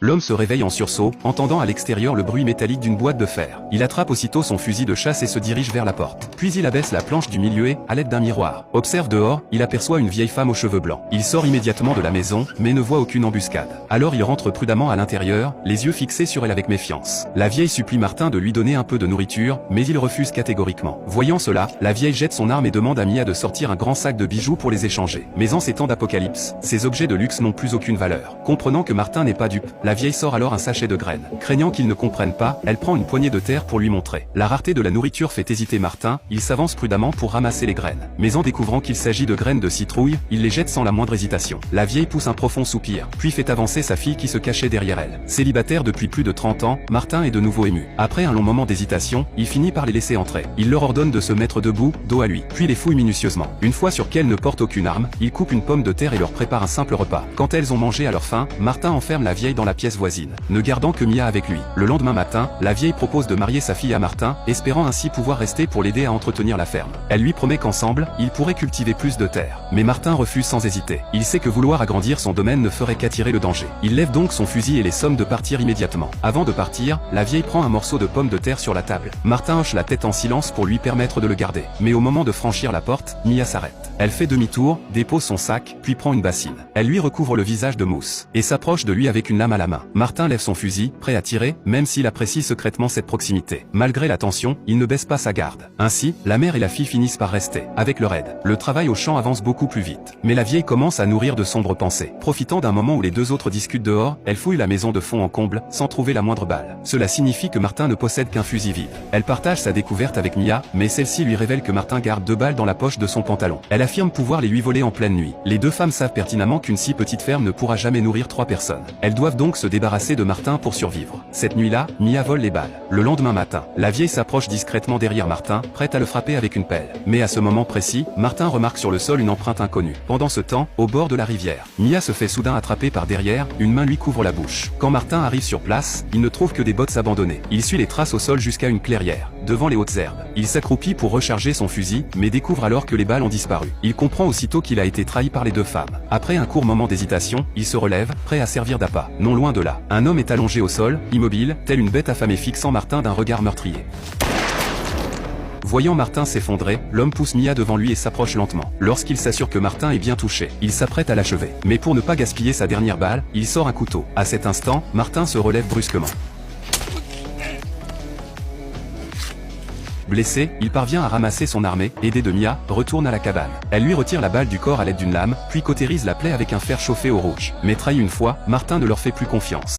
L'homme se réveille en sursaut, entendant à l'extérieur le bruit métallique d'une boîte de fer. Il attrape aussitôt son fusil de chasse et se dirige vers la porte. Puis il abaisse la planche du milieu et, à l'aide d'un miroir, observe dehors, il aperçoit une vieille femme aux cheveux blancs. Il sort immédiatement de la maison, mais ne voit aucune embuscade. Alors il rentre prudemment à l'intérieur, les yeux fixés sur elle avec méfiance. La vieille supplie Martin de lui donner un peu de nourriture, mais il refuse catégoriquement. Voyant cela, la vieille jette son arme et demande à Mia de sortir un grand sac de bijoux pour les échanger. Mais en ces temps d'apocalypse, ces objets de luxe n'ont plus aucune valeur. Comprenant que Martin n'est pas dupe, la vieille sort alors un sachet de graines. Craignant qu'il ne comprenne pas, elle prend une poignée de terre pour lui montrer. La rareté de la nourriture fait hésiter Martin, il s'avance prudemment pour ramasser les graines. Mais en découvrant qu'il s'agit de graines de citrouille, il les jette sans la moindre hésitation. La vieille pousse un profond soupir, puis fait avancer sa fille qui se cachait derrière elle. Célibataire depuis plus de 30 ans, Martin est de nouveau ému. Après un long moment d'hésitation, il finit par les laisser entrer. Il leur ordonne de se mettre debout, dos à lui, puis les fouille minutieusement. Une fois sûr qu'elles ne portent aucune arme, il coupe une pomme de terre et leur prépare un simple repas. Quand elles ont mangé à leur faim, Martin enferme la vieille dans la pièce voisine, ne gardant que Mia avec lui. Le lendemain matin, la vieille propose de marier sa fille à Martin, espérant ainsi pouvoir rester pour l'aider à entretenir la ferme. Elle lui promet qu'ensemble, ils pourraient cultiver plus de terre. Mais Martin refuse sans hésiter. Il sait que vouloir agrandir son domaine ne ferait qu'attirer le danger. Il lève donc son fusil et les somme de partir immédiatement. Avant de partir, la vieille prend un morceau de pomme de terre sur la table. Martin hoche la tête en silence pour lui permettre de le garder. Mais au moment de franchir la porte, Mia s'arrête. Elle fait demi-tour, dépose son sac, puis prend une bassine. Elle lui recouvre le visage de mousse, et s'approche de lui avec une lame à la main. Martin lève son fusil, prêt à tirer, même s'il apprécie secrètement cette proximité. Malgré la tension, il ne baisse pas sa garde. Ainsi, la mère et la fille finissent par rester. Avec leur aide, le travail au champ avance beaucoup plus vite. Mais la vieille commence à nourrir de sombres pensées. Profitant d'un moment où les deux autres discutent dehors, elle fouille la maison de fond en comble, sans trouver la moindre balle. Cela signifie que Martin ne possède qu'un fusil vide. Elle partage sa découverte avec Mia, mais celle-ci lui révèle que Martin garde 2 balles dans la poche de son pantalon. Elle affirme pouvoir les lui voler en pleine nuit. Les deux femmes savent pertinemment qu'une si petite ferme ne pourra jamais nourrir 3 personnes. Elles doivent donc se débarrasser de Martin pour survivre. Cette nuit-là, Mia vole les balles. Le lendemain matin, la vieille s'approche discrètement derrière Martin, prête à le frapper avec une pelle. Mais à ce moment précis, Martin remarque sur le sol une empreinte inconnue. Pendant ce temps, au bord de la rivière, Mia se fait soudain attraper par derrière, une main lui couvre la bouche. Quand Martin arrive sur place, il ne trouve que des bottes abandonnées. Il suit les traces au sol jusqu'à une clairière, devant les hautes herbes. Il s'accroupit pour recharger son fusil, mais découvre alors que les balles ont disparu. Il comprend aussitôt qu'il a été trahi par les deux femmes. Après un court moment d'hésitation, il se relève, prêt à servir d'appât. Non loin de là, un homme est allongé au sol, immobile, tel une bête affamée fixant Martin d'un regard meurtrier. Voyant Martin s'effondrer, l'homme pousse Mia devant lui et s'approche lentement. Lorsqu'il s'assure que Martin est bien touché, il s'apprête à l'achever. Mais pour ne pas gaspiller sa dernière balle, il sort un couteau. À cet instant, Martin se relève brusquement. Blessé, il parvient à ramasser son armée, aidé de Mia, retourne à la cabane. Elle lui retire la balle du corps à l'aide d'une lame, puis cautérise la plaie avec un fer chauffé au rouge. Mais trahi une fois, Martin ne leur fait plus confiance.